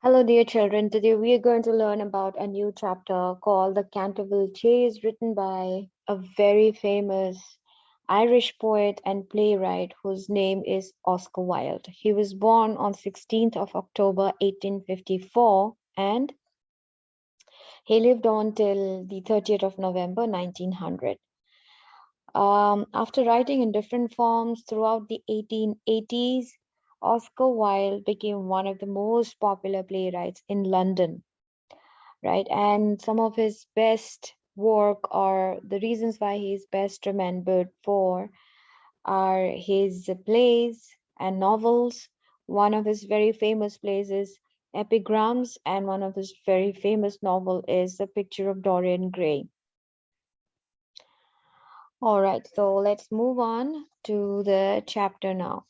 Hello, dear children. Today we are going to learn about a new chapter called The Canterville Chase, written by a very famous Irish poet and playwright whose name is Oscar Wilde. He was born on 16th of October 1854 and he lived on till the 30th of November 1900. After writing in different forms throughout the 1880s, Oscar Wilde became one of the most popular playwrights in London, right? And some of his best work, or the reasons why he's best remembered for, are his plays and novels. One of his very famous plays is Epigrams, and one of his very famous novel is The Picture of Dorian Gray. All right, so let's move on to the chapter now.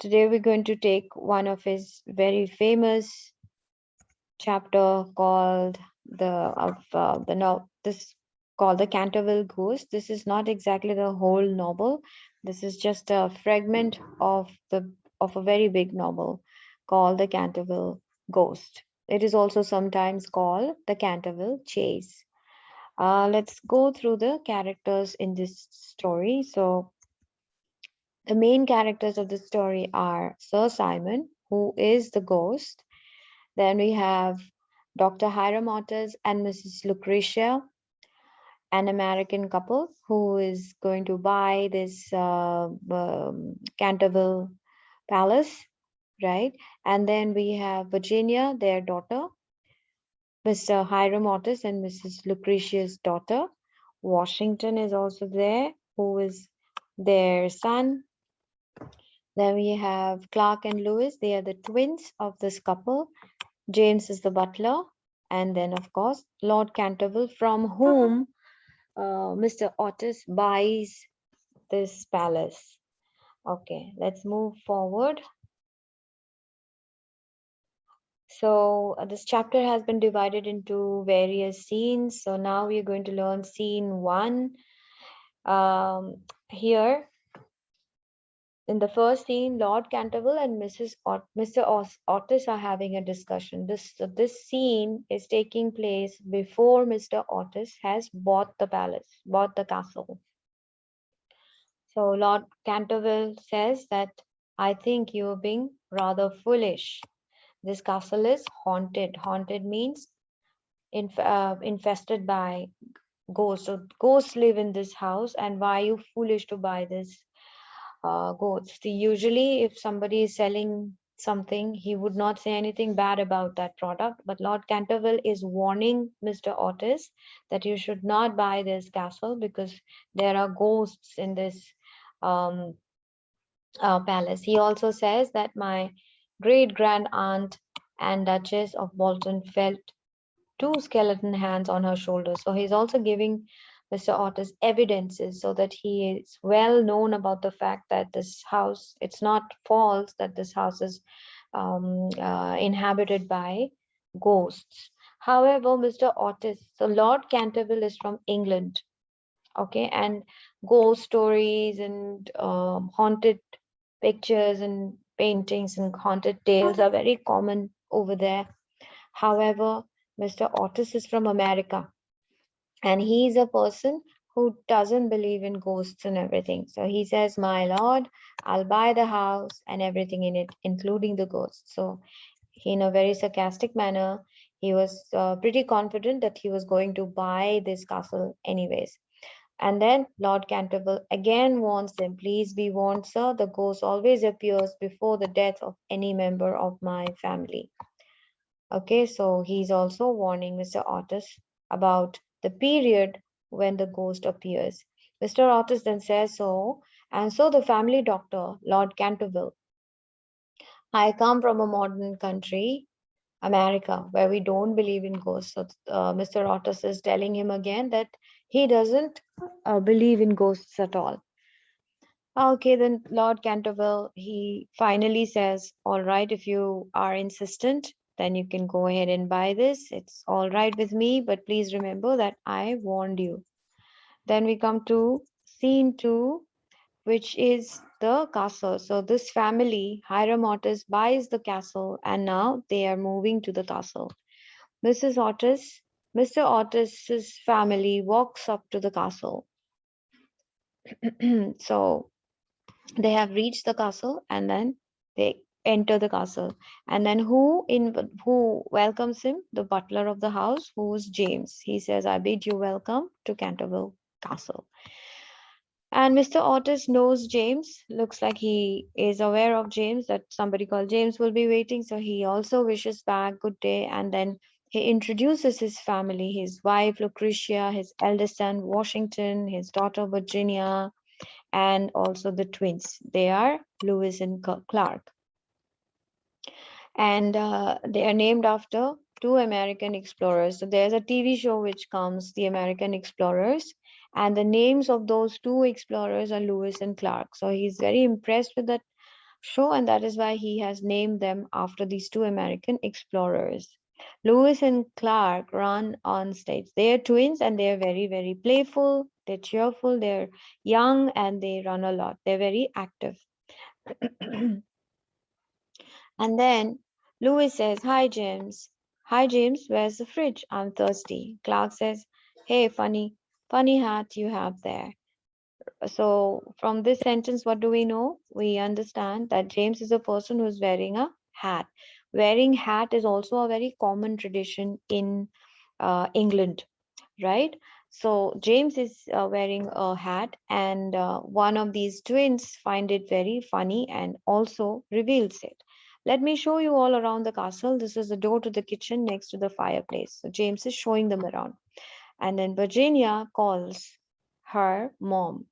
Today we're going to take one of his very famous chapter called this called the Canterville Ghost. This is not exactly the whole novel. This is just a fragment of a very big novel called the Canterville Ghost. It is also sometimes called the Canterville Chase. Let's go through the characters in this story. So the main characters of the story are Sir Simon, who is the ghost. Then we have Dr. Hiram Otis and Mrs. Lucretia, an American couple who is going to buy this Canterville Palace, right? And then we have Virginia, their daughter, Mr. Hiram Otis and Mrs. Lucretia's daughter. Washington is also there, who is their son. Then we have Clark and Lewis. They are the twins of this couple. James is the butler. And then, of course, Lord Canterville, from whom Mr. Otis buys this palace. Okay, let's move forward. So this chapter has been divided into various scenes. So now we're going to learn scene one. Here in the first scene, Lord Canterville and Mr. Otis are having a discussion. This scene is taking place before Mr. Otis has bought the palace, bought the castle. So Lord Canterville says that I think you are being rather foolish. This castle is haunted. Haunted means infested by ghosts. So ghosts live in this house, and why are you foolish to buy this ghost? Usually, if somebody is selling something, he would not say anything bad about that product. But Lord Canterville is warning Mr. Otis that you should not buy this castle because there are ghosts in this um, palace. He also says that my great grand aunt and Duchess of Bolton felt two skeleton hands on her shoulders. So he's also giving Mr. Otis evidences so that he is well known about the fact that this house, it's not false that this house is inhabited by ghosts. However, Mr. Otis, so Lord Canterville is from England, okay, and ghost stories and haunted pictures and paintings and haunted tales are very common over there. However, Mr. Otis is from America, and he's a person who doesn't believe in ghosts and everything. So he says, my lord, I'll buy the house and everything in it, including the ghosts. So in a very sarcastic manner, he was pretty confident that he was going to buy this castle anyways. And then Lord Canterville again warns them, please be warned, sir, the ghost always appears before the death of any member of my family. Okay, so he's also warning Mr. Otis about the period when the ghost appears. Mr. Otis then says so, and so the family doctor, Lord Canterville. I come from a modern country, America, where we don't believe in ghosts. So Mr. Otis is telling him again that he doesn't believe in ghosts at all. Okay, then Lord Canterville, he finally says, all right, if you are insistent, then you can go ahead and buy this. It's all right with me, but please remember that I warned you. Then we come to scene two, which is the castle. So this family, Hiram Otis, buys the castle, and now they are moving to the castle. Mrs. Otis, Mr. Otis's family walks up to the castle. So they have reached the castle, and then they enter the castle. And then who welcomes him? The butler of the house, who's James. He says, "I bid you welcome to Canterville Castle." And Mr. Otis knows James. Looks like he is aware of James, that somebody called James will be waiting. So he also wishes back good day. And then he introduces his family, his wife Lucretia, his eldest son Washington, his daughter Virginia, and also the twins. They are Lewis and Clark. And they are named after two American explorers. So there's a TV show which comes, The American Explorers, and the names of those two explorers are Lewis and Clark. So he's very impressed with that show, and that is why he has named them after these two American explorers. Lewis and Clark run on stage. They are twins and they are very, very playful. They're cheerful. They're young and they run a lot. They're very active. And then Louis says, "Hi, James. Hi, James, where's the fridge? I'm thirsty." Clark says, "Hey, funny hat you have there." So, from this sentence, what do we know? We understand that James is a person who's wearing a hat. Wearing hat is also a very common tradition in England, right? So James is wearing a hat, and one of these twins find it very funny and also reveals it. "Let me show you all around the castle. This is the door to the kitchen next to the fireplace." So James is showing them around. And then Virginia calls her mom,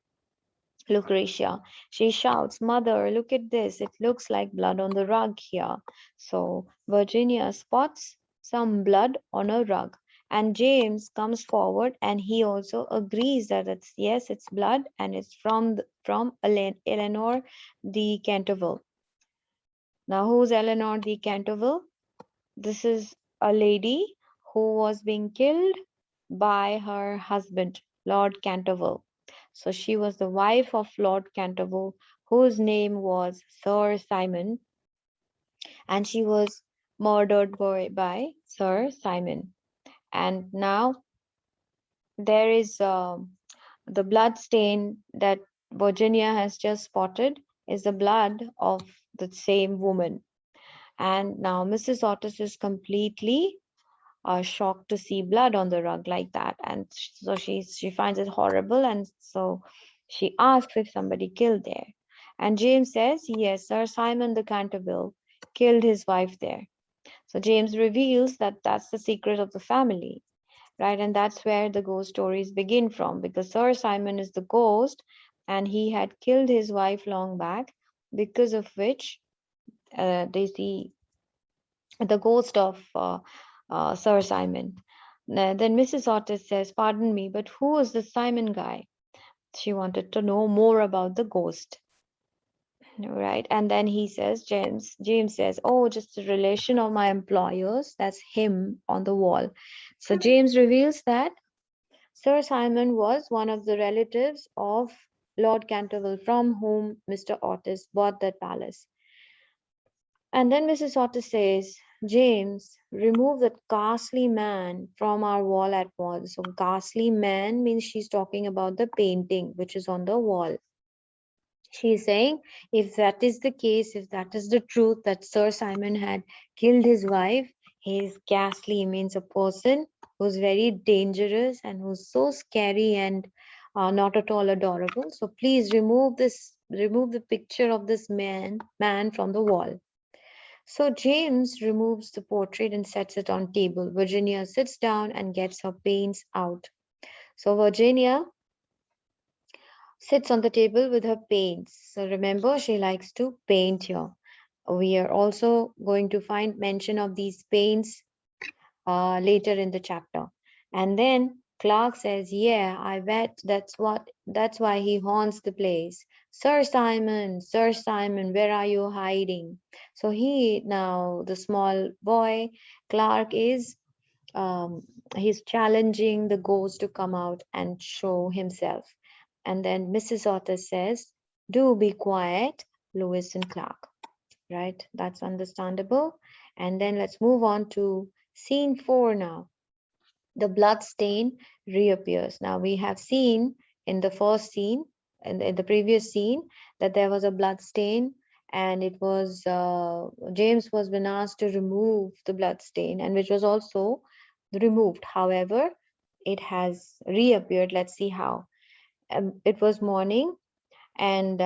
Lucretia. She shouts, "Mother, look at this. It looks like blood on the rug here." So Virginia spots some blood on a rug. And James comes forward and he also agrees that it's yes, it's blood and it's from Eleanor de Canterville. Now, who's Eleanor de Canterville? This is a lady who was being killed by her husband, Lord Canterville. So she was the wife of Lord Canterville, whose name was Sir Simon, and she was murdered by Sir Simon. And now there is the blood stain that Virginia has just spotted is the blood of the same woman. And now Mrs. Otis is completely shocked to see blood on the rug like that, and so she finds it horrible, and so she asks if somebody killed there. And James says, "Yes, Sir Simon de Canterville killed his wife there." So James reveals that that's the secret of the family, right? And that's where the ghost stories begin from, because Sir Simon is the ghost and he had killed his wife long back, because of which they see the ghost of Sir Simon. Then Mrs. Otis says, "Pardon me, but who is the Simon guy?" She wanted to know more about the ghost, right? And then James says, "Oh, just a relation of my employer's. That's him on the wall." So James reveals that Sir Simon was one of the relatives of Lord Canterville, from whom Mr. Otis bought that palace. And then Mrs. Otis says, "James, remove that ghastly man from our wall at once." So, ghastly man means she's talking about the painting which is on the wall. She's saying, if that is the case, if that is the truth that Sir Simon had killed his wife, he is ghastly, means a person who's very dangerous and who's so scary and not at all adorable. So please remove the picture of this man from the wall. So James removes the portrait and sets it on table. Virginia sits down and gets her paints out. So Virginia sits on the table with her paints. So remember, she likes to paint here. We are also going to find mention of these paints later in the chapter. And then Clark says, "Yeah, I bet that's why he haunts the place. Sir Simon, where are you hiding?" So the small boy, Clark is he's challenging the ghost to come out and show himself. And then Mrs. Otter says, Do be quiet, Lewis and Clark. Right? That's understandable. And then let's move on to scene 4 now. The blood stain reappears. Now we have seen in the first scene, in the previous scene, that there was a blood stain, and it was James was been asked to remove the blood stain, and which was also removed. However, it has reappeared. Let's see how. It was morning, and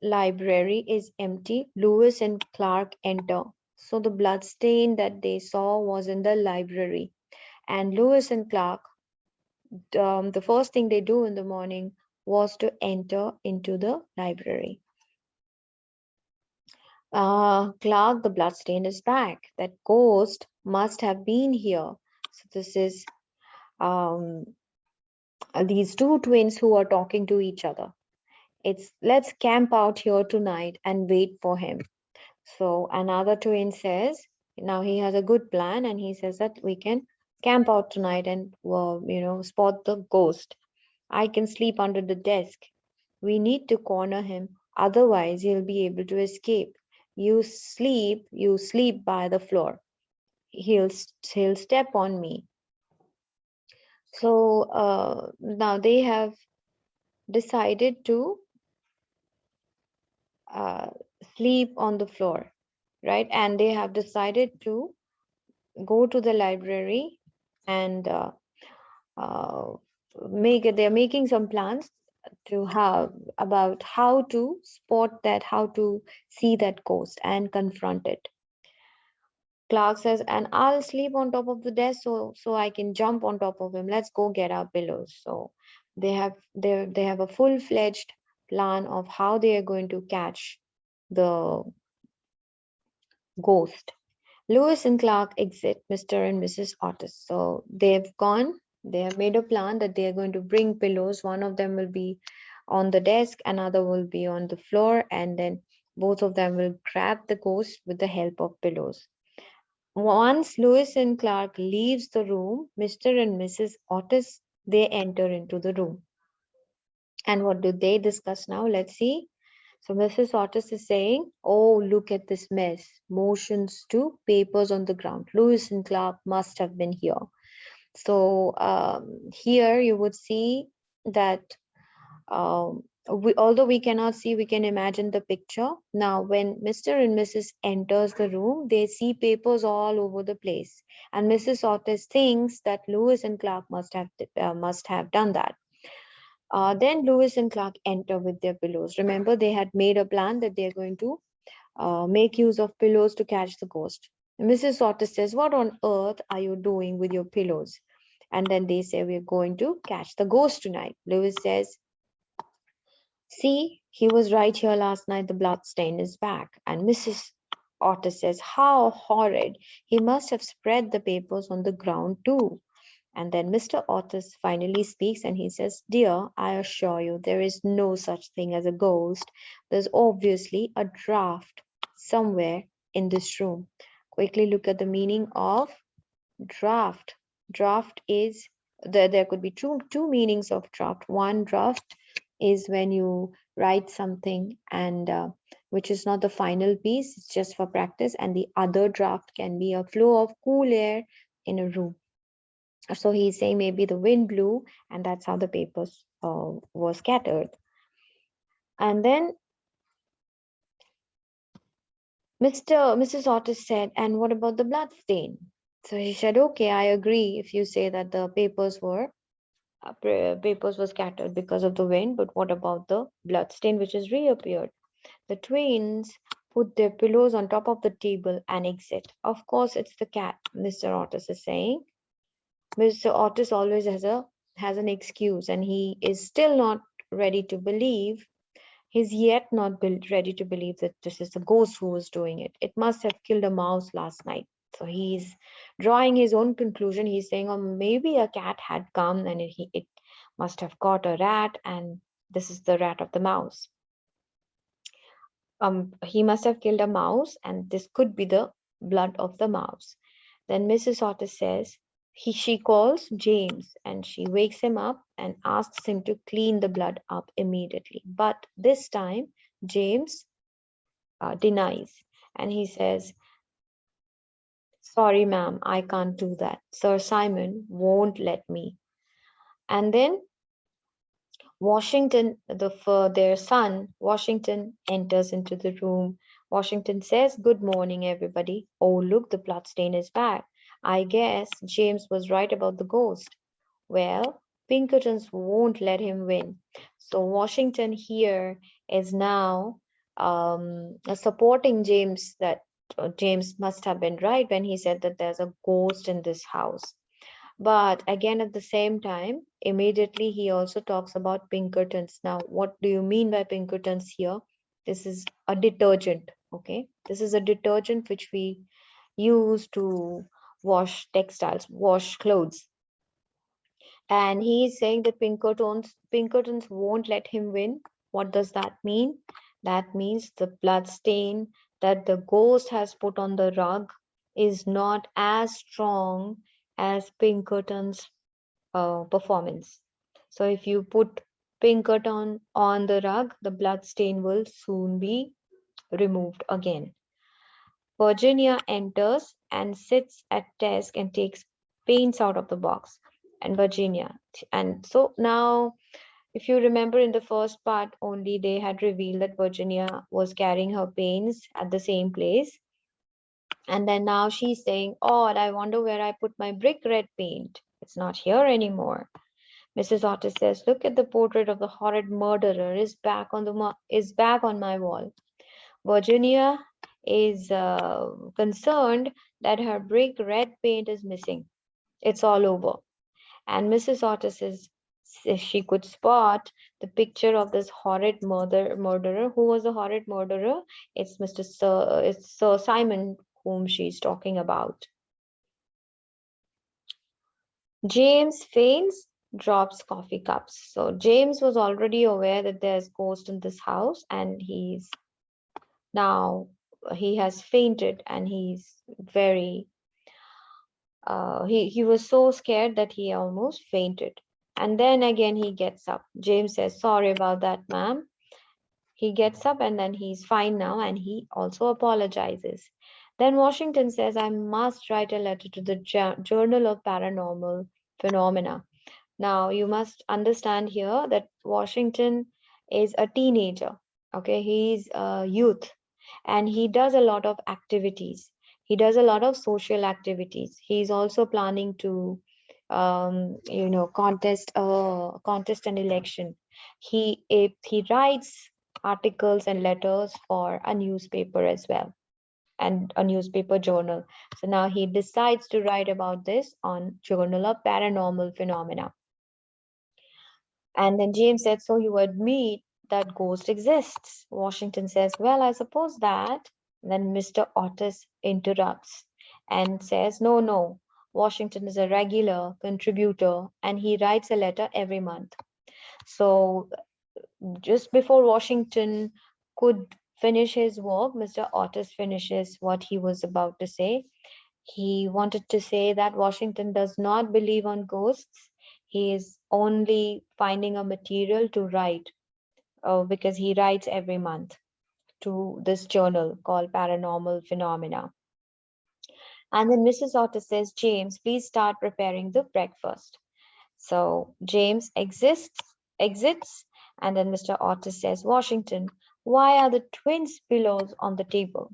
library is empty. Lewis and Clark enter. So the blood stain that they saw was in the library, and Lewis and Clark, the first thing they do in the morning was to enter into the library. Clark, the bloodstain is back. That ghost must have been here. So this is um, these two twins who are talking to each other. It's let's camp out here tonight and wait for him. So another twin says, now he has a good plan, and he says that we can camp out tonight and spot the ghost. I can sleep under the desk. We need to corner him, otherwise he'll be able to escape. You sleep by the floor. He'll step on me. So now they have decided to uh, sleep on the floor, right? And they have decided to go to the library and uh, they're making some plans to have about how to spot that, how to see that ghost and confront it. Clark says, and I'll sleep on top of the desk so I can jump on top of him. Let's go get our pillows. So they have a full-fledged plan of how they are going to catch the ghost. Lewis and Clark exit Mr. and Mrs. Otis. So they have made a plan that they are going to bring pillows. One of them will be on the desk, another will be on the floor, and then both of them will grab the ghost with the help of pillows. Once Lewis and Clark leaves the room, Mr. and Mrs. Otis, they enter into the room. And what do they discuss now? Let's see. So Mrs. Otis is saying, oh, look at this mess. Motions to papers on the ground. Lewis and Clark must have been here. So here you would see that although we cannot see, we can imagine the picture. Now, when Mr. and Mrs. enters the room, they see papers all over the place. And Mrs. Otis thinks that Lewis and Clark must have done that. Then Lewis and Clark enter with their pillows. Remember, they had made a plan that they're going to make use of pillows to catch the ghost. Mrs. Otis says, what on earth are you doing with your pillows? And then they say, we're going to catch the ghost tonight. Lewis says, see, he was right here last night. The blood stain is back. And Mrs. Otis says, how horrid. He must have spread the papers on the ground too. And then Mr. Otis finally speaks and he says, dear, I assure you, there is no such thing as a ghost. There's obviously a draft somewhere in this room. Quickly look at the meaning of draft. Draft is, there could be two meanings of draft. One, draft is when you write something and which is not the final piece, it's just for practice. And the other draft can be a flow of cool air in a room. So he's saying maybe the wind blew and that's how the papers were scattered. And then Mrs. Otis said, and what about the blood stain? So he said, okay, I agree if you say that the papers were scattered because of the wind, but what about the blood stain which has reappeared? The twins put their pillows on top of the table and exit. Of course, it's the cat, Mr. Otis is saying. Mr. Otis always has an excuse, and he is still not ready to believe. He's yet not ready to believe that this is the ghost who was doing it. It must have killed a mouse last night. So he's drawing his own conclusion. He's saying, oh, maybe a cat had come and it must have caught a rat, and this is the rat of the mouse. He must have killed a mouse, and this could be the blood of the mouse. Then Mrs. Otis says, she calls James and she wakes him up and asks him to clean the blood up immediately. But this time James denies, and he says, "Sorry, ma'am, I can't do that. Sir Simon won't let me." And then Washington, their son, Washington, enters into the room. Washington says, "Good morning, everybody. Oh, look, the bloodstain is back. I guess James was right about the ghost." Well, Pinkertons won't let him win. So Washington here is now supporting James, that James must have been right when he said that there's a ghost in this house. But again, at the same time, immediately he also talks about Pinkertons. Now, what do you mean by Pinkertons here? This is a detergent, okay? This is a detergent which we use to wash textiles, wash clothes. And he is saying that Pinkertons won't let him win. What does that mean? That means the blood stain that the ghost has put on the rug is not as strong as Pinkerton's performance. So if you put Pinkerton on the rug, the blood stain will soon be removed again. Virginia enters and sits at desk and takes paints out of the box. And Virginia. And so now, if you remember in the first part only, they had revealed that Virginia was carrying her paints at the same place. And then now she's saying, "Oh, I wonder where I put my brick red paint. It's not here anymore." Mrs. Otis says, "Look at the portrait of the horrid murderer is back on my wall." Virginia is concerned that her brick red paint is missing. It's all over. And Mrs. Otis is, if she could spot the picture of this horrid murderer. Who was the horrid murderer? It's Sir Simon whom she's talking about. James faints, drops coffee cups. So James was already aware that there's ghost in this house, and he has fainted, and he's very he was so scared that he almost fainted. And then again he gets up. James says, "Sorry about that, ma'am." He gets up and then he's fine now, and he also apologizes. Then Washington says, "I must write a letter to the Journal of Paranormal Phenomena." Now, you must understand here that Washington is a teenager. Okay, he's a youth, and he does a lot of activities. He does a lot of social activities. He's also planning to, contest an election. He writes articles and letters for a newspaper as well, and a newspaper journal. So now he decides to write about this on Journal of Paranormal Phenomena. And then James said, "So you admit that ghost exists?" Washington says, "Well, I suppose that." Then Mr. Otis interrupts and says, "No, no. Washington is a regular contributor and he writes a letter every month." So just before Washington could finish his work, Mr. Otis finishes what he was about to say. He wanted to say that Washington does not believe on ghosts. He is only finding a material to write, because he writes every month to this journal called Paranormal Phenomena. And then Mrs. Otis says, "James, please start preparing the breakfast." So James exits, and then Mr. Otis says, "Washington, why are the twins' pillows on the table?"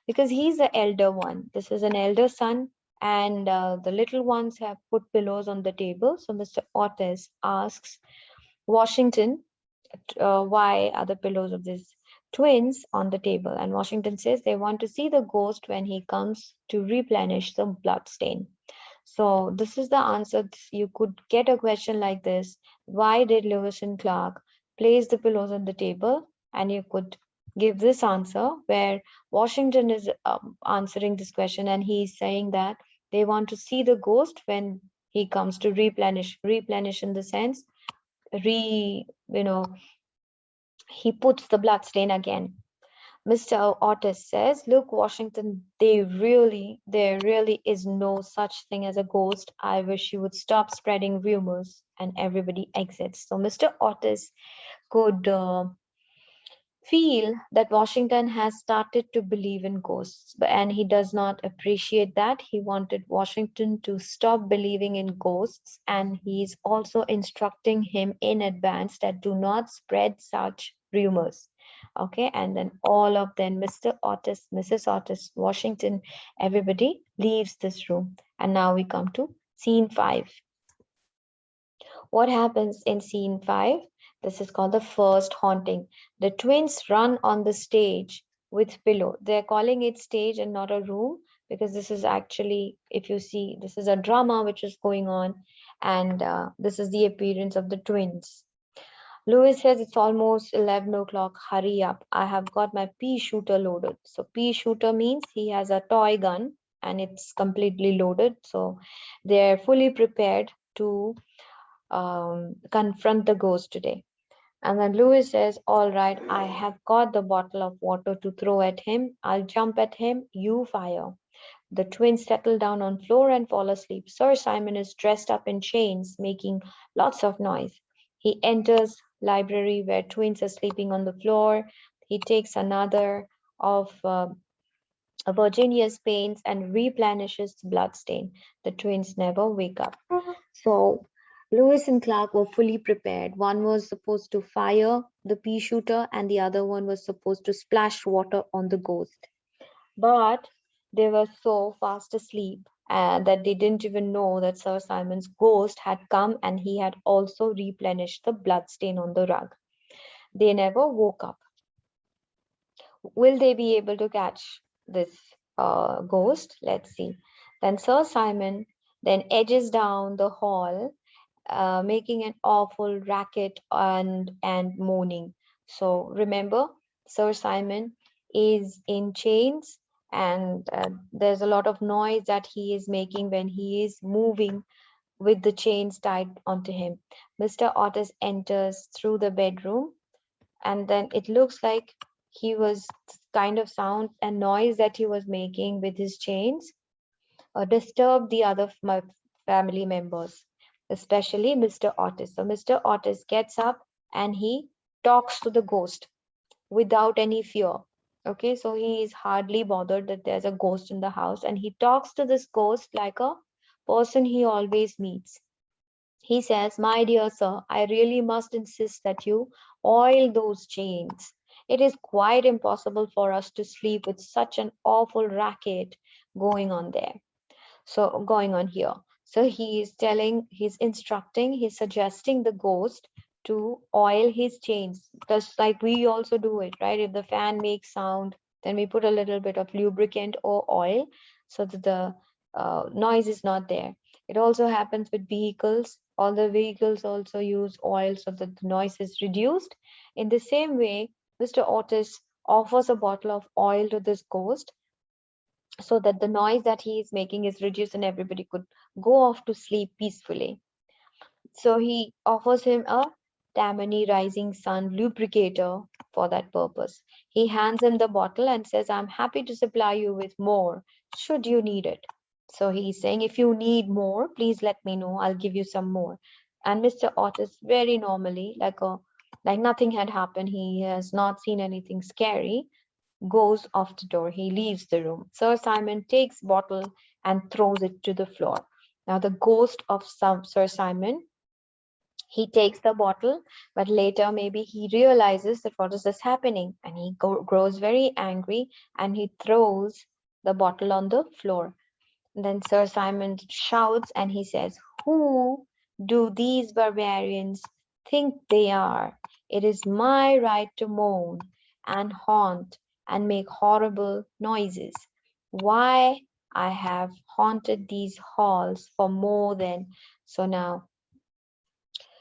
Because he's the elder one. This is an elder son, and the little ones have put pillows on the table. So Mr. Otis asks Washington, "Why are the pillows of these twins on the table?" And Washington says they want to see the ghost when he comes to replenish the blood stain. So this is the answer. You could get a question like this: why did Lewis and Clark place the pillows on the table? And you could give this answer, where Washington is answering this question, and he's saying that they want to see the ghost when he comes to replenish in the sense, he puts the blood stain again. Mr. Otis says, "Look, Washington, there really is no such thing as a ghost. I wish you would stop spreading rumors." And everybody exits. So Mr. Otis could feel that Washington has started to believe in ghosts, and he does not appreciate that. He wanted Washington to stop believing in ghosts, and he's also instructing him in advance that do not spread such rumors. Okay, and then all of them, Mr. Otis, Mrs. Otis, Washington, everybody leaves this room. And now we come to scene 5. What happens in scene 5? This is called the first haunting. The twins run on the stage with pillow. They're calling it stage and not a room, because this is actually, if you see, this is a drama which is going on, and this is the appearance of the twins. Louis says it's almost 11 o'clock. Hurry up. I have got my pea shooter loaded. So pea shooter means he has a toy gun and it's completely loaded. So they're fully prepared to confront the ghost today. And then Louis says, all right, I have got the bottle of water to throw at him. I'll jump at him. You fire. The twins settle down on floor and fall asleep. Sir Simon is dressed up in chains, making lots of noise. He enters library where twins are sleeping on the floor. He takes another of Virginia's paints and replenishes the bloodstain. The twins never wake up. So Lewis and Clark were fully prepared. One was supposed to fire the pea shooter, and the other one was supposed to splash water on the ghost. But they were so fast asleep that they didn't even know that Sir Simon's ghost had come and he had also replenished the bloodstain on the rug. They never woke up. Will they be able to catch this ghost? Let's see. Then Sir Simon then edges down the hall, making an awful racket and moaning. So remember, Sir Simon is in chains, and there's a lot of noise that he is making when he is moving with the chains tied onto him. Mr. Otis enters through the bedroom, and then it looks like he was kind of sound and noise that he was making with his chains disturbed the other my family members, especially Mr. Otis. So Mr. Otis gets up and he talks to the ghost without any fear. Okay, so he is hardly bothered that there's a ghost in the house, and he talks to this ghost like a person he always meets. He says, my dear sir, I really must insist that you oil those chains. It is quite impossible for us to sleep with such an awful racket going on there. So going on here. So he is telling, he's instructing, he's suggesting the ghost to oil his chains, just like we also do it, right? If the fan makes sound, then we put a little bit of lubricant or oil so that the noise is not there. It also happens with vehicles. All the vehicles also use oil so that the noise is reduced. In the same way, Mr. Otis offers a bottle of oil to this ghost so that the noise that he is making is reduced and everybody could go off to sleep peacefully. So he offers him a Tammany Rising Sun lubricator for that purpose. He hands him the bottle and says, I'm happy to supply you with more should you need it. So he's saying, if you need more, please let me know. I'll give you some more. And Mr. Otis, very normally, like nothing had happened, he has not seen anything scary, goes off the door. He leaves the room. Sir Simon takes bottle and throws it to the floor. Now the ghost of Sir Simon, he takes the bottle, but later maybe he realizes that what is this happening, and he grows very angry and he throws the bottle on the floor. And then Sir Simon shouts and he says, who do these barbarians think they are? It is my right to moan and haunt and make horrible noises. Why I have haunted these halls for more than so now.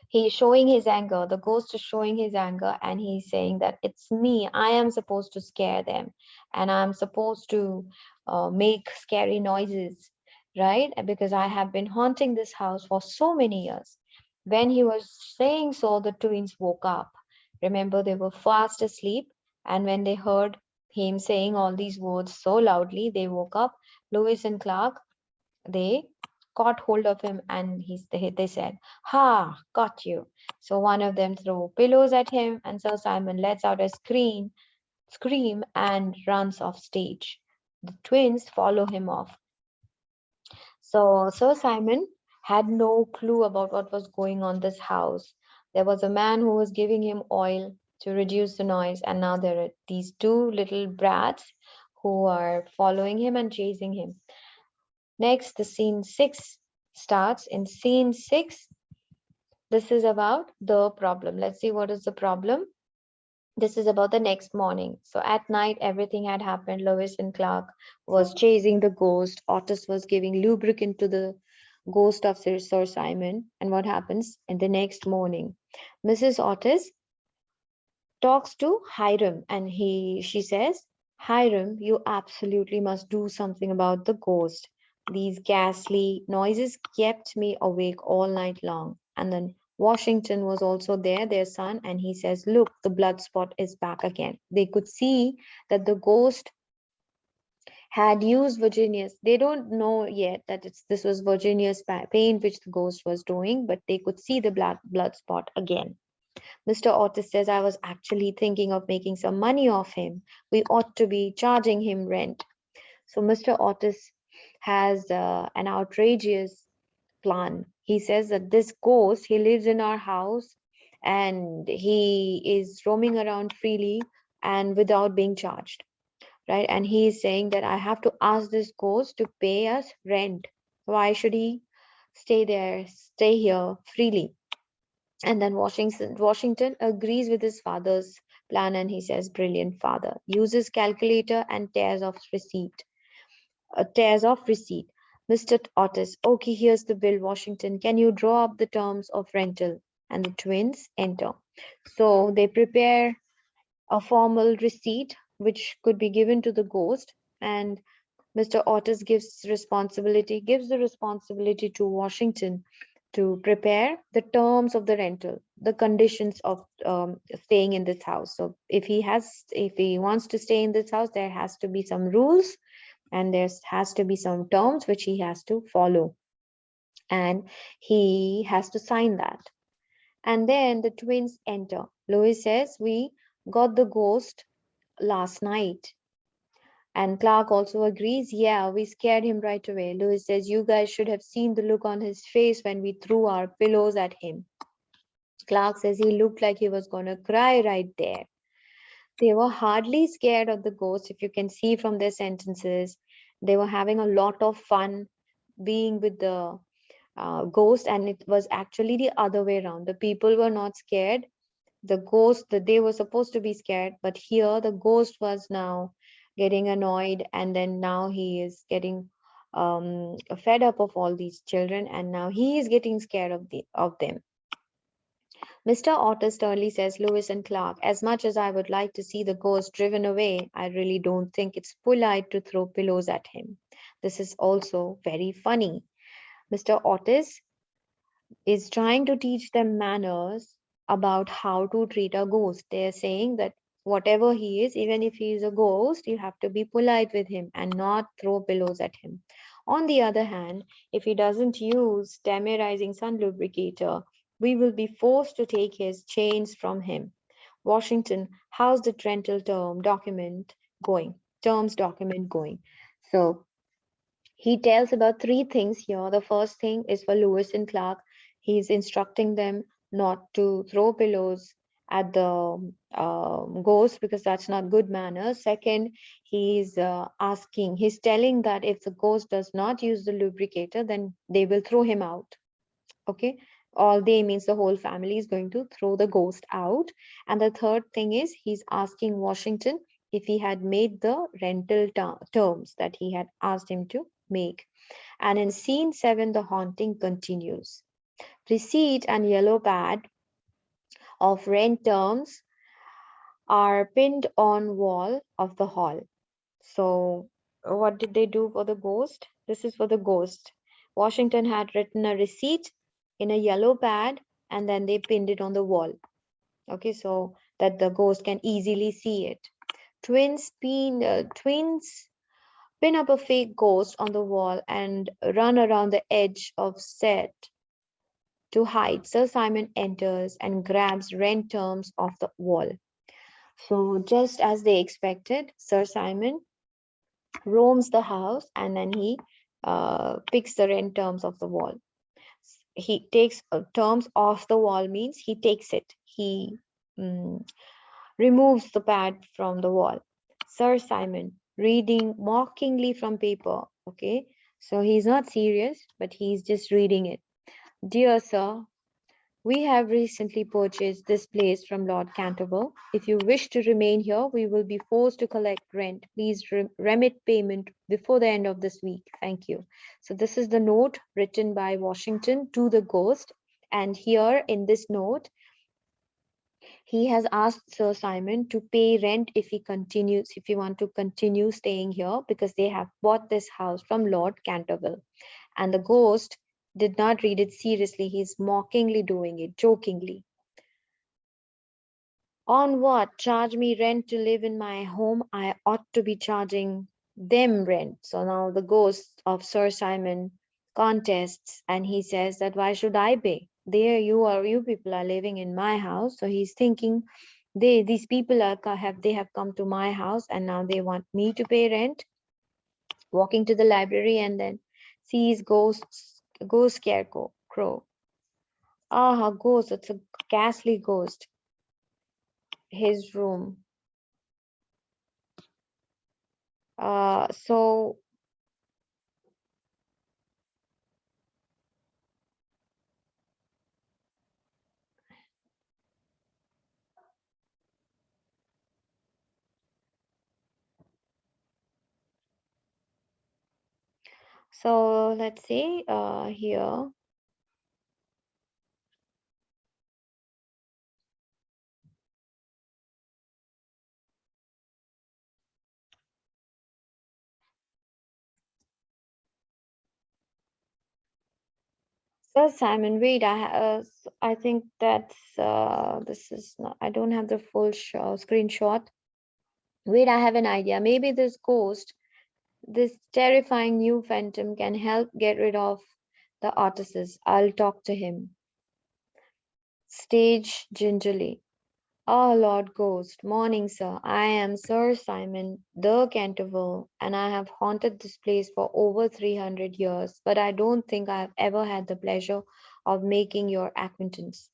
He's showing his anger. The ghost is showing his anger, and he's saying that it's me. I am supposed to scare them, and I'm supposed to make scary noises, right? Because I have been haunting this house for so many years. When he was saying so, the twins woke up. Remember, they were fast asleep, and when they heard him saying all these words so loudly, they woke up. Lewis and Clark, they caught hold of him, and they said, "Ha, got you." So one of them throw pillows at him, and Sir Simon lets out a scream and runs off stage. The twins follow him off. So Sir Simon had no clue about what was going on in this house. There was a man who was giving him oil to reduce the noise, and now there are these two little brats who are following him and chasing him. Next, the scene 6 starts. In scene 6, this is about the problem. Let's see what is the problem. This is about the next morning. So at night, everything had happened. Lewis and Clark was chasing the ghost. Otis was giving lubricant to the ghost of Sir Simon. And what happens? In the next morning, Mrs. Otis talks to Hiram, and she says, "Hiram, you absolutely must do something about the ghost. These ghastly noises kept me awake all night long." And then Washington was also there, their son, and he says, "Look, the blood spot is back again." They could see that the ghost had used Virginia's. They don't know yet that this was Virginia's paint which the ghost was doing, but they could see the black blood spot again. Mr. Otis says, "I was actually thinking of making some money off him. We ought to be charging him rent." So Mr. Otis has an outrageous plan. He says that this ghost, he lives in our house and he is roaming around freely and without being charged, right? And he is saying that I have to ask this ghost to pay us rent. Why should he stay here freely? And then Washington agrees with his father's plan, and he says, "Brilliant, father." Uses calculator and tears off receipt. Mr. Otis, "Okay, here's the bill, Washington. Can you draw up the terms of rental?" And the twins enter. So they prepare a formal receipt which could be given to the ghost, and Mr. Otis gives the responsibility to Washington to prepare the terms of the rental, the conditions of staying in this house. So if he wants to stay in this house, there has to be some rules and there has to be some terms which he has to follow, and he has to sign that. And then the twins enter. Louis says, "We got the ghost last night." And Clark also agrees, "Yeah, we scared him right away." Louis says, "You guys should have seen the look on his face when we threw our pillows at him." Clark says he looked like he was going to cry right there. They were hardly scared of the ghost, if you can see from their sentences. They were having a lot of fun being with the ghost, and it was actually the other way around. The people were not scared. The ghost, that they were supposed to be scared, but here the ghost was now getting annoyed, and then now he is getting fed up of all these children, and now he is getting scared of them. Mr. Otis sternly says, "Lewis and Clark, as much as I would like to see the ghost driven away, I really don't think it's polite to throw pillows at him." This is also very funny. Mr. Otis is trying to teach them manners about how to treat a ghost. They're saying that whatever he is, even if he is a ghost, you have to be polite with him and not throw pillows at him. On the other hand, if he doesn't use tamirizing sun lubricator, we will be forced to take his chains from him. Washington, how's the rental terms document going? So he tells about three things here. The first thing is for Lewis and Clark. He's instructing them not to throw pillows at the ghost because that's not good manners. Second, he's telling that if the ghost does not use the lubricator, then they will throw him out. Okay. All they means the whole family is going to throw the ghost out. And the third thing is he's asking Washington if he had made the rental terms that he had asked him to make. And in scene 7, the haunting continues. Receipt and yellow pad of rent terms are pinned on wall of the hall. So what did they do for the ghost? This is for the ghost. Washington had written a receipt in a yellow pad and then they pinned it on the wall. Okay, so that the ghost can easily see it. Twins pin up a fake ghost on the wall, and run around the edge of set to hide. Sir Simon enters and grabs rent terms off the wall. So, just as they expected, Sir Simon roams the house and then he picks the rent terms of the wall. He takes terms off the wall means he takes it. He mm, removes the pad from the wall. Sir Simon reading mockingly from paper. Okay, so he's not serious, but he's just reading it. Dear sir, we have recently purchased this place from Lord Canterville. If you wish to remain here, we will be forced to collect rent. Please remit payment before the end of this week. Thank you. So this is the note written by Washington to the ghost. And here in this note, he has asked Sir Simon to pay rent if he want to continue staying here, because they have bought this house from Lord Canterville. And the ghost did not read it seriously. He's mockingly doing it, jokingly. On what? Charge me rent to live in my home? I ought to be charging them rent. So now the ghost of Sir Simon contests, and he says that why should I pay? You people are living in my house. So he's thinking these people have come to my house and now they want me to pay rent. Walking to the library and then sees ghost scarecrow. Ah, a ghost. It's a ghastly ghost. His room. So let's see here. So Simon, wait, I think that's this is not, I don't have the full screenshot. Wait, I have an idea. Maybe this ghost, this terrifying new phantom, can help get rid of the artists. I'll talk to him. Stage gingerly. Ah, Lord Ghost, morning, sir. I am Sir Simon de Canterville, and I have haunted this place for over 300 years, but I don't think I have ever had the pleasure of making your acquaintance.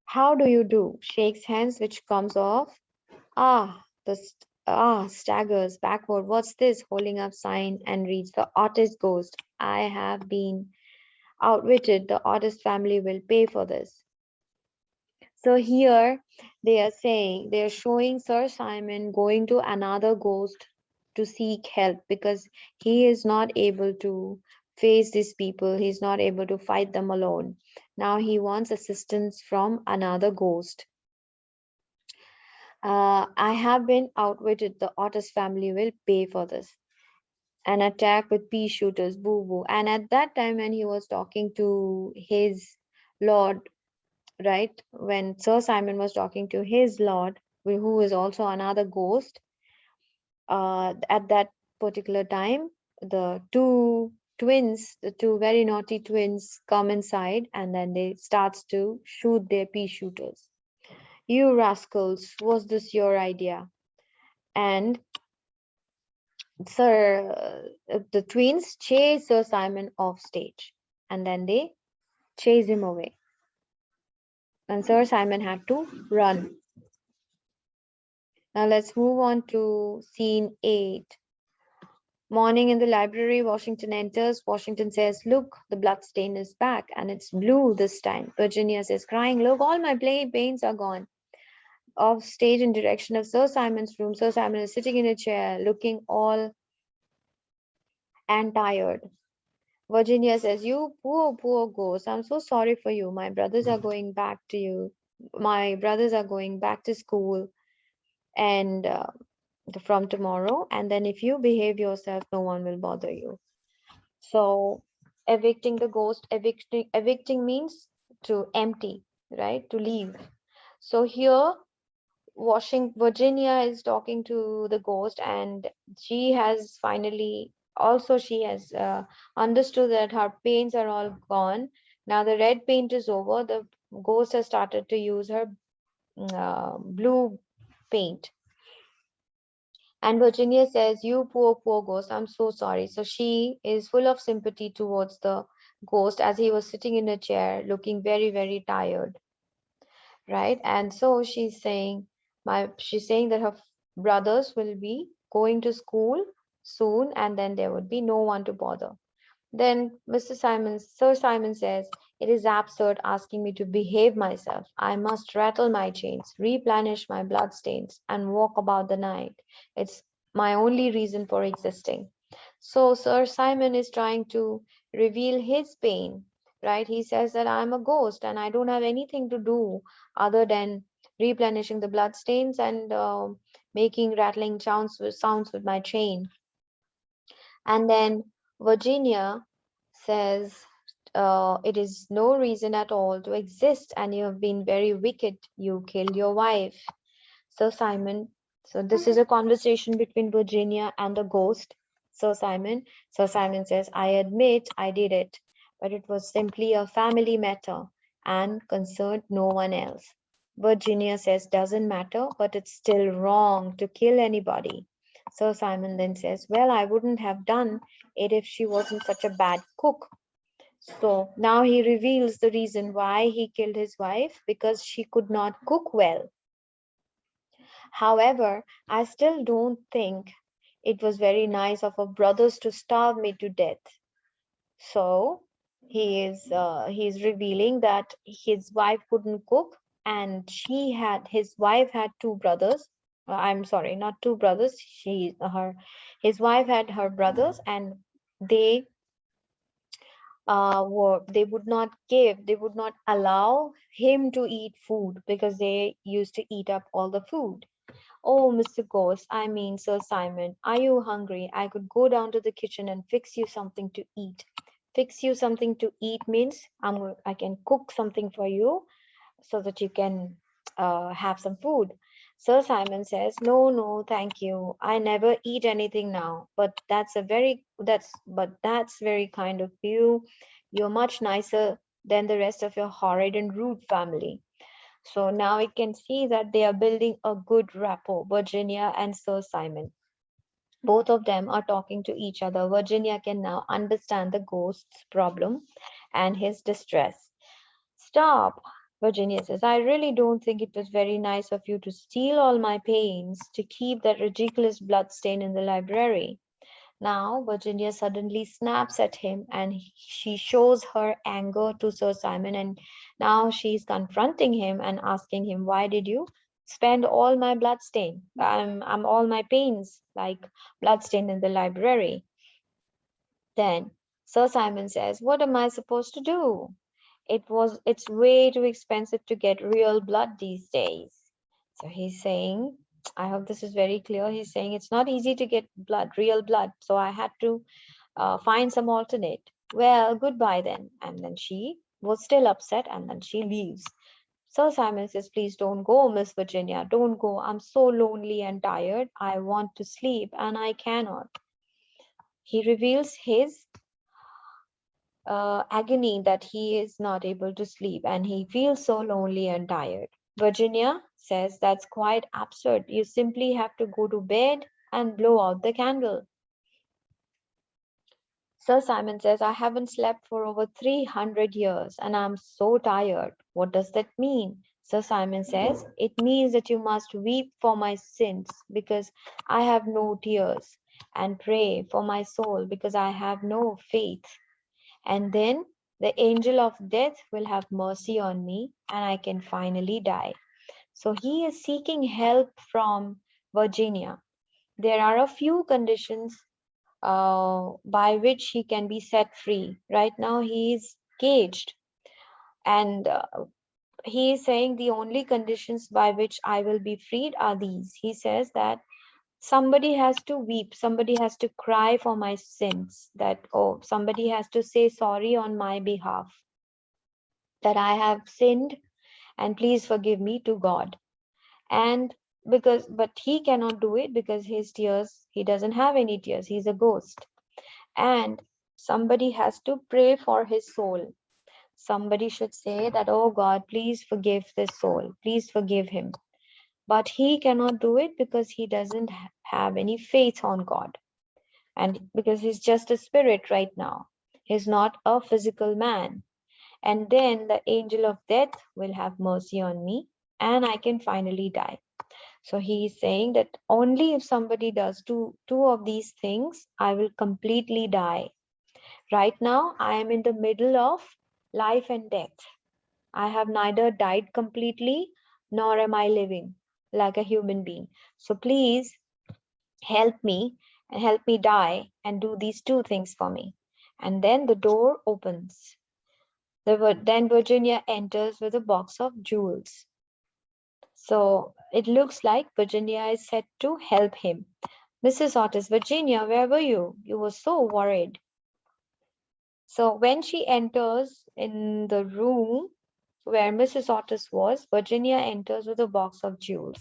How do you do? Shakes hands, which comes off. Staggers backward. What's this? Holding up sign and reads the artist ghost. I have been outwitted. The artist family will pay for this. So here they are showing Sir Simon going to another ghost to seek help because he is not able to face these people. He's not able to fight them alone. Now he wants assistance from another ghost. I have been outwitted. The Otis family will pay for this. An attack with pea shooters, boo boo. And at that time, when he was talking to his lord, right, when Sir Simon was talking to his lord, who is also another ghost, at that particular time, the two very naughty twins come inside and then they starts to shoot their pea shooters. You rascals, was this your idea? And the twins chase Sir Simon off stage and then they chase him away. And Sir Simon had to run. Now let's move on to scene 8. Morning in the library, Washington enters. Washington says, look, the blood stain is back and it's blue this time. Virginia says, crying, look, all my paints are gone. Off stage in direction of Sir Simon's room. Sir Simon is sitting in a chair, looking all and tired. Virginia says, you poor, poor ghost. I'm so sorry for you. My brothers are going back to you. My brothers are going back to school. And from tomorrow, and then if you behave yourself, no one will bother you. So evicting the ghost, evicting means to empty, right, to leave. So here Virginia is talking to the ghost, and she has finally also she has understood that her pains are all gone. Now the red paint is over. The ghost has started to use her blue paint. And Virginia says, "You poor, poor ghost, I'm so sorry." So she is full of sympathy towards the ghost as he was sitting in a chair looking very, very tired, right? And so she's saying that her brothers will be going to school soon, and then there would be no one to bother. Then Sir Simon says, "It is absurd asking me to behave myself. I must rattle my chains, replenish my bloodstains, and walk about the night. It's my only reason for existing." So Sir Simon is trying to reveal his pain, right? He says that I'm a ghost and I don't have anything to do other than replenishing the bloodstains and making rattling sounds with my chain. And then Virginia says, "It is no reason at all to exist, and you have been very wicked. You killed your wife." Sir Simon, so this is a conversation between Virginia and the ghost. Sir Simon, Sir Simon says, "I admit I did it, but it was simply a family matter and concerned no one else." Virginia says, "Doesn't matter, but it's still wrong to kill anybody." Sir Simon then says, "Well, I wouldn't have done it if she wasn't such a bad cook." So now he reveals the reason why he killed his wife, because she could not cook well. "However, I still don't think it was very nice of her brothers to starve me to death." So he is revealing that his wife couldn't cook, and his wife had two brothers. I'm sorry, not two brothers. His wife had her brothers, and they they would not allow him to eat food because they used to eat up all the food. "Oh, Mr. Ghost, I mean, Sir Simon, are you hungry? I could go down to the kitchen and fix you something to eat." Fix you something to eat means I can cook something for you so that you can have some food. Sir Simon says, "No, no, thank you. I never eat anything now. But that's very kind of you. You're much nicer than the rest of your horrid and rude family." So now we can see that they are building a good rapport, Virginia and Sir Simon. Both of them are talking to each other. Virginia can now understand the ghost's problem and his distress. "Stop," Virginia says. "I really don't think it was very nice of you to steal all my pains to keep that ridiculous blood stain in the library." Now Virginia suddenly snaps at him, and she shows her anger to Sir Simon, and now she's confronting him and asking him, "Why did you spend all my bloodstain? I'm all my pains like bloodstain in the library?" Then Sir Simon says, "What am I supposed to do? It's way too expensive to get real blood these days." So he's saying, I hope this is very clear. He's saying it's not easy to get real blood. So I had to find some alternate. "Well, goodbye then." And then she was still upset, and then she leaves. Sir Simon says, "Please don't go, Miss Virginia. Don't go. I'm so lonely and tired. I want to sleep and I cannot." He reveals his agony that he is not able to sleep and he feels so lonely and tired. Virginia says, "That's quite absurd. You simply have to go to bed and blow out the candle." Sir Simon says, "I haven't slept for over 300 years and I'm so tired." "What does that mean?" Sir Simon says, "It means that you must weep for my sins because I have no tears, and pray for my soul because I have no faith. And then the angel of death will have mercy on me and I can finally die." So he is seeking help from Virginia. There are a few conditions by which he can be set free. Right now, he is caged, and he is saying the only conditions by which I will be freed are these. He says that somebody has to weep, somebody has to cry for my sins, that, oh, somebody has to say sorry on my behalf, that I have sinned and please forgive me to God. And but he cannot do it because his tears, he doesn't have any tears. He's a ghost. And somebody has to pray for his soul. Somebody should say that, oh God, please forgive this soul. Please forgive him. But he cannot do it because he doesn't have any faith on God. And because he's just a spirit right now. He's not a physical man. And then the angel of death will have mercy on me and I can finally die. So he is saying that only if somebody does two of these things, I will completely die. Right now, I am in the middle of life and death. I have neither died completely nor am I living like a human being. So please help me and help me die and do these two things for me. And then the door opens. Then Virginia enters with a box of jewels. So it looks like Virginia is set to help him. Mrs. Otis, Virginia, where were you? You were so worried. So when she enters in the room where Mrs. Otis was, Virginia enters with a box of jewels.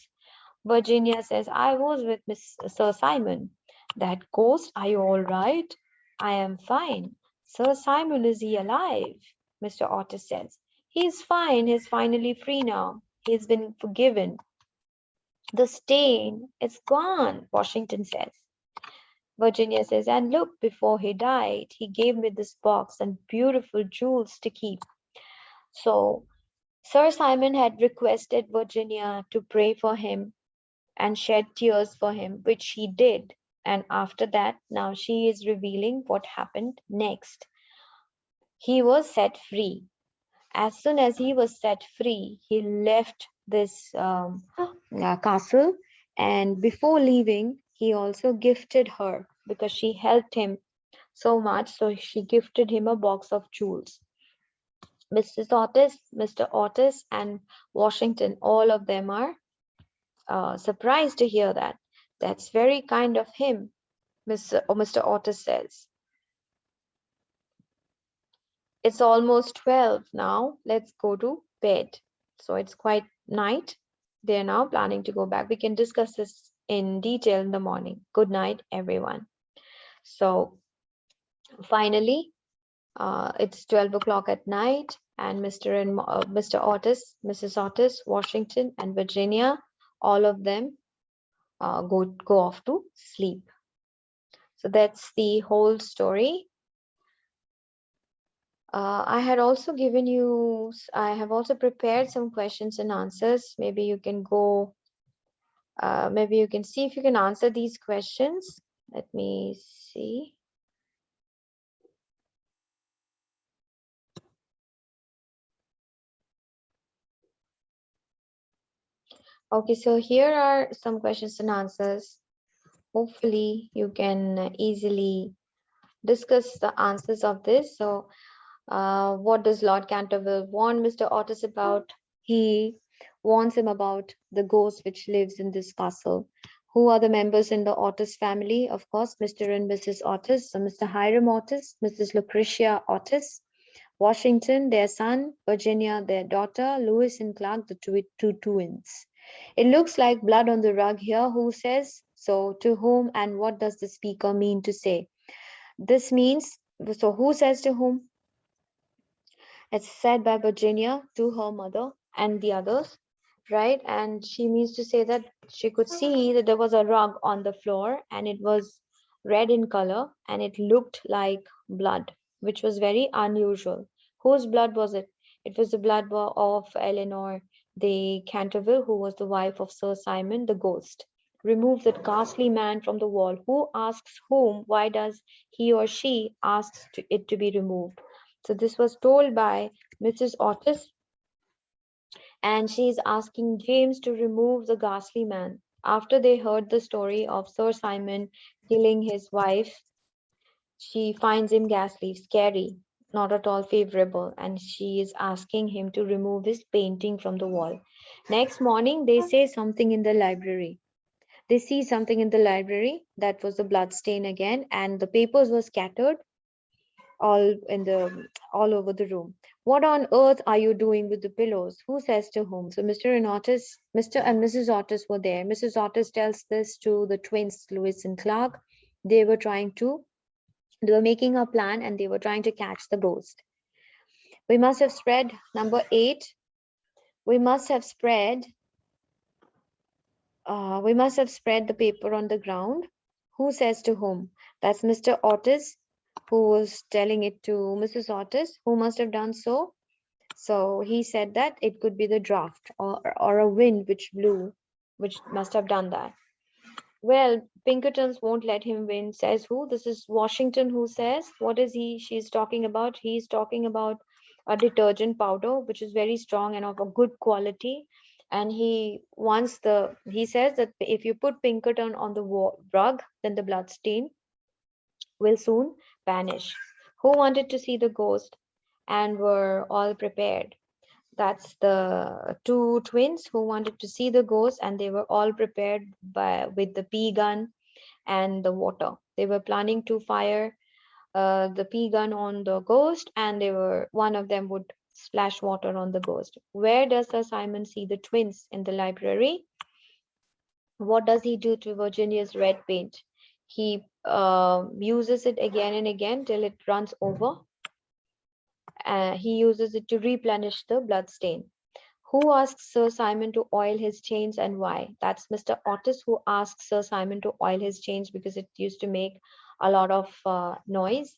Virginia says, I was with Sir Simon. That ghost, are you all right? I am fine. Sir Simon, is he alive? Mr. Otis says. He's fine. He's finally free now. He's been forgiven. The stain is gone, Washington says. Virginia says, and look, before he died, he gave me this box and beautiful jewels to keep. So Sir Simon had requested Virginia to pray for him and shed tears for him, which she did. And after that, now she is revealing what happened next. He was set free. As soon as he was set free, he left this castle. And before leaving, he also gifted her because she helped him so much. So she gifted him a box of jewels. Mrs. Otis, Mr. Otis, and Washington, all of them are surprised to hear that. That's very kind of him, Mr. Otis says. It's almost 12 now. Let's go to bed. So it's quite night. They're now planning to go back. We can discuss this in detail in the morning. Good night, everyone. So finally, it's 12 o'clock at night, and Mr. Otis, Mrs. Otis, Washington, and Virginia, all of them go off to sleep. So that's the whole story. I have also prepared some questions and answers. Maybe you can go, maybe you can see if you can answer these questions. Let me see. Okay, so here are some questions and answers. Hopefully you can easily discuss the answers of this. So what does Lord Canterville warn Mr. Otis about? He warns him about the ghost which lives in this castle. Who are the members in the Otis family? Of course, Mr. and Mrs. Otis. So Mr. Hiram Otis, Mrs. Lucretia Otis, Washington, their son, Virginia, their daughter, Lewis and Clark, the two twins. It looks like blood on the rug here. Who says? So to whom and what does the speaker mean to say? This means, so who says to whom? It's said by Virginia to her mother and the others, right? And she means to say that she could see that there was a rug on the floor and it was red in color and it looked like blood, which was very unusual. Whose blood was it? It was the blood of Eleanor de Canterville, who was the wife of Sir Simon the ghost. Remove that ghastly man from the wall. Who asks whom? Why does he or she asks it to be removed? So this was told by Mrs. Otis, and she is asking James to remove the ghastly man. After they heard the story of Sir Simon killing his wife, she finds him ghastly, scary, not at all favorable, and she is asking him to remove his painting from the wall. Next morning, they say something in the library. They see something in the library, that was the blood stain again, and the papers were scattered. all over the room. What on earth are you doing with the pillows? Who says to whom? So Mr. and Mrs. Otis were there. Mrs. Otis tells this to the twins, Lewis and Clark. They were making a plan and they were trying to catch the ghost. We must have spread number 8. We must have spread the paper on the ground. Who says to whom? That's Mr. Otis, who was telling it to Mrs. Otis, who must have done so. So he said that it could be the draft or a wind which blew, which must have done that. Well, Pinkertons won't let him win, says who? This is Washington who says. What is she's talking about? He's talking about a detergent powder, which is very strong and of a good quality. And he says that if you put Pinkerton on the rug, then the blood stain will soon vanish. Who wanted to see the ghost and were all prepared? That's the two twins who wanted to see the ghost, and they were all prepared with the pea gun and the water. They were planning to fire the pea gun on the ghost, and one of them would splash water on the ghost. Where does Sir Simon see the twins? In the library. What does he do to Virginia's red paint? He uses it again and again till it runs over. He uses it to replenish the blood stain. Who asks Sir Simon to oil his chains and why? That's Mr. Otis who asks Sir Simon to oil his chains because it used to make a lot of noise.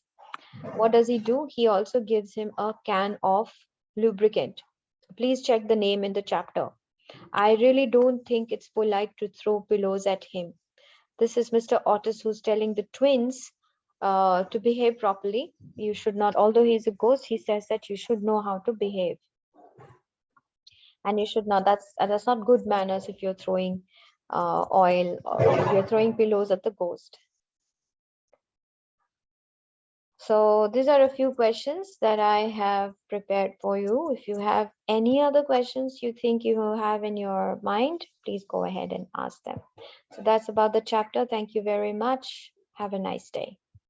What does he do? He also gives him a can of lubricant. Please check the name in the chapter. I really don't think it's polite to throw pillows at him. This is Mr. Otis who's telling the twins to behave properly. You should not, although he's a ghost, he says that you should know how to behave. And you should not, that's not good manners if you're throwing oil or if you're throwing pillows at the ghost. So these are a few questions that I have prepared for you. If you have any other questions you think you have in your mind, please go ahead and ask them. So that's about the chapter. Thank you very much. Have a nice day.